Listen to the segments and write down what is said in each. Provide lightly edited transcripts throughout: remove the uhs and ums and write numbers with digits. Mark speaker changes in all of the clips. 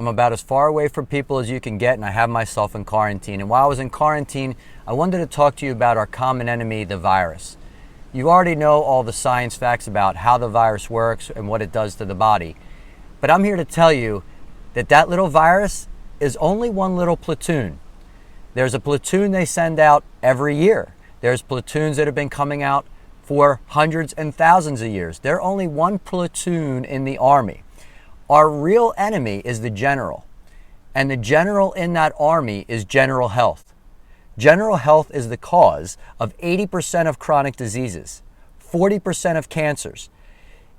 Speaker 1: I'm about as far away from people as you can get, and I have myself in quarantine. And while I was in quarantine, I wanted to talk to you about our common enemy, the virus. You already know all the science facts about how the virus works and what it does to the body. But I'm here to tell you that that little virus is only one little platoon. There's a platoon they send out every year. There's platoons that have been coming out for hundreds and thousands of years. They're only one platoon in the army. Our real enemy is the general. And the general in that army is general health. General health is the cause of 80% of chronic diseases, 40% of cancers.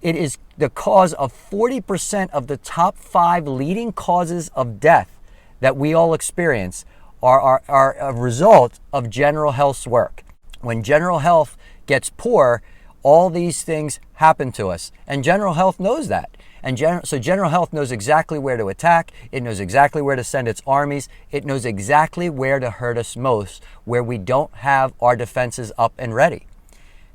Speaker 1: It is the cause of 40% of the top 5 leading causes of death that we all experience are a result of general health's work. When general health gets poor, all these things happen to us. And general health knows that. So general health knows exactly where to attack. It knows exactly where to send its armies. It knows exactly where to hurt us most, where we don't have our defenses up and ready.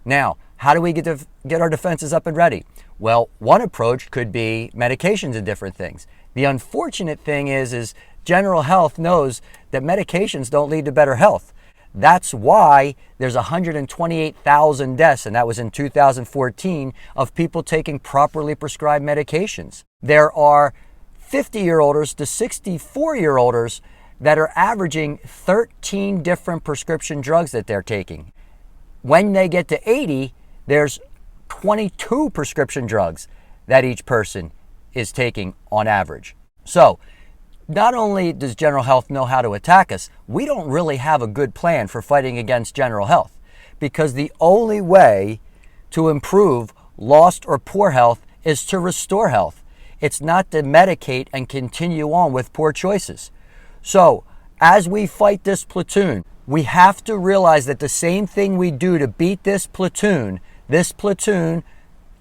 Speaker 1: Now, how do we get our defenses up and ready? Well, one approach could be medications and different things. The unfortunate thing is general health knows that medications don't lead to better health. That's why there's 128,000 deaths, and that was in 2014, of people taking properly prescribed medications. There are 50-year-olders to 64-year-olders that are averaging 13 different prescription drugs that they're taking. When they get to 80, there's 22 prescription drugs that each person is taking on average. So, not only does general health know how to attack us, we don't really have a good plan for fighting against general health, because the only way to improve lost or poor health is to restore health. It's not to medicate and continue on with poor choices. So, as we fight this platoon, we have to realize that the same thing we do to beat this platoon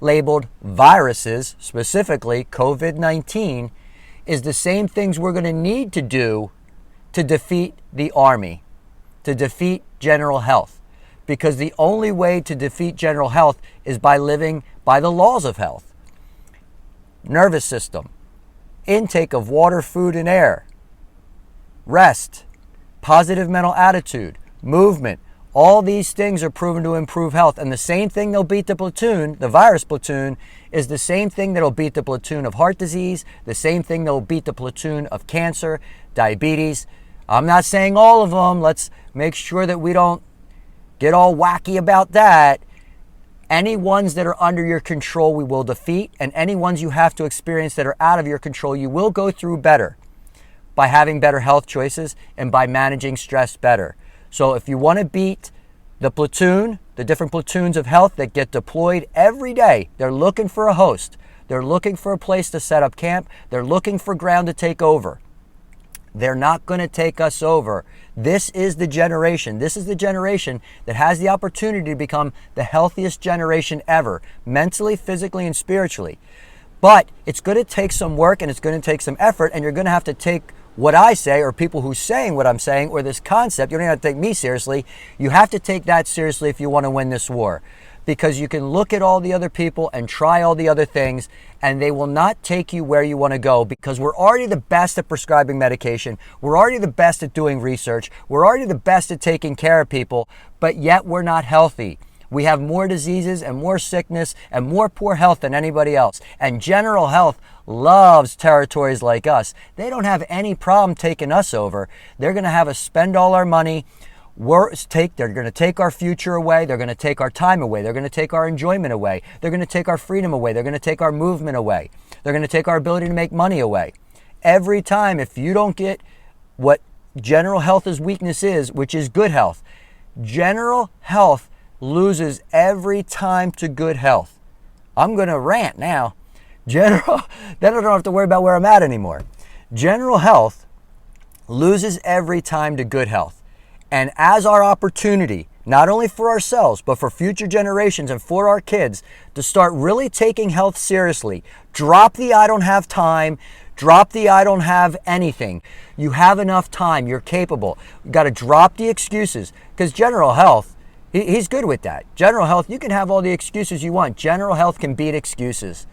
Speaker 1: labeled viruses, specifically COVID-19, is the same things we're going to need to do to defeat the army, to defeat general health. Because the only way to defeat general health is by living by the laws of health. Nervous system, intake of water, food, and air, rest, positive mental attitude, movement. All these things are proven to improve health. And the same thing that'll beat the platoon, the virus platoon, is the same thing that'll beat the platoon of heart disease, the same thing that'll beat the platoon of cancer, diabetes. I'm not saying all of them. Let's make sure that we don't get all wacky about that. Any ones that are under your control, we will defeat. And any ones you have to experience that are out of your control, you will go through better by having better health choices and by managing stress better. So if you want to beat the platoon, the different platoons of health that get deployed every day, they're looking for a host. They're looking for a place to set up camp. They're looking for ground to take over. They're not going to take us over. This is the generation. This is the generation that has the opportunity to become the healthiest generation ever, mentally, physically, and spiritually. But it's going to take some work and it's going to take some effort, and you're going to have to take what I say, or people who saying what I'm saying, or this concept. You don't have to take me seriously. You have to take that seriously if you want to win this war. Because you can look at all the other people and try all the other things, and they will not take you where you want to go, because we're already the best at prescribing medication. We're already the best at doing research. We're already the best at taking care of people, but yet we're not healthy. We have more diseases and more sickness and more poor health than anybody else. And general health loves territories like us. They don't have any problem taking us over. They're going to have us spend all our money. They're going to take our future away. They're going to take our time away. They're going to take our enjoyment away. They're going to take our freedom away. They're going to take our movement away. They're going to take our ability to make money away. Every time, if you don't get what general health's weakness is, which is good health, general health loses every time to good health. I'm going to rant now. Then I don't have to worry about where I'm at anymore. General health loses every time to good health. And as our opportunity, not only for ourselves, but for future generations and for our kids, to start really taking health seriously, drop the I don't have time, drop the I don't have anything. You have enough time, you're capable. You got to drop the excuses, because general health, he's good with that. General health, you can have all the excuses you want. General health can beat excuses.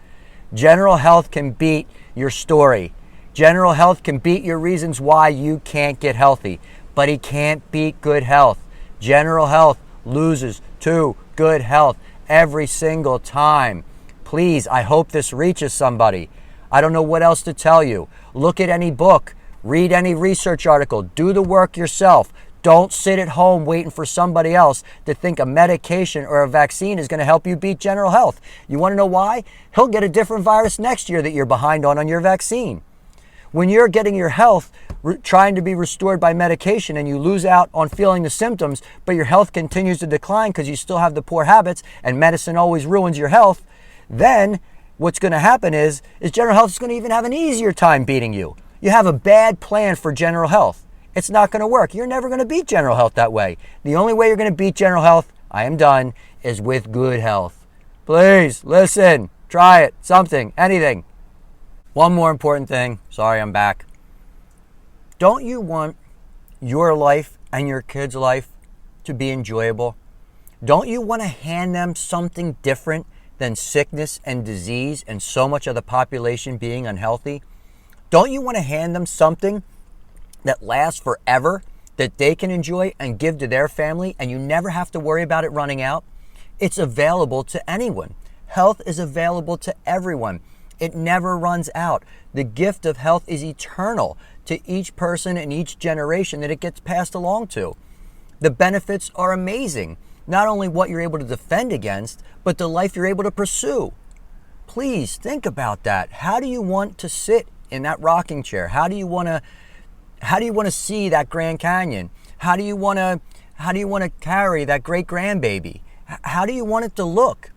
Speaker 1: General health can beat your story. General health can beat your reasons why you can't get healthy, but he can't beat good health. General health loses to good health every single time. Please, I hope this reaches somebody. I don't know what else to tell you. Look at any book, read any research article, do the work yourself. Don't sit at home waiting for somebody else to think a medication or a vaccine is going to help you beat general health. You want to know why? He'll get a different virus next year that you're behind on your vaccine. When you're getting your health trying to be restored by medication and you lose out on feeling the symptoms, but your health continues to decline because you still have the poor habits and medicine always ruins your health, then what's going to happen is general health is going to even have an easier time beating you. You have a bad plan for general health. It's not going to work. You're never going to beat general health that way. The only way you're going to beat general health, I am done, is with good health. Please listen, try it, something, anything. One more important thing. Sorry, I'm back. Don't you want your life and your kids' life to be enjoyable? Don't you want to hand them something different than sickness and disease and so much of the population being unhealthy? Don't you want to hand them something that lasts forever, that they can enjoy and give to their family, and you never have to worry about it running out? It's available to anyone. Health is available to everyone. It never runs out. The gift of health is eternal to each person and each generation that it gets passed along to. The benefits are amazing. Not only what you're able to defend against, but the life you're able to pursue. Please think about that. How do you want to sit in that rocking chair? How do you want to see that Grand Canyon? How do you want to carry that great grandbaby? How do you want it to look?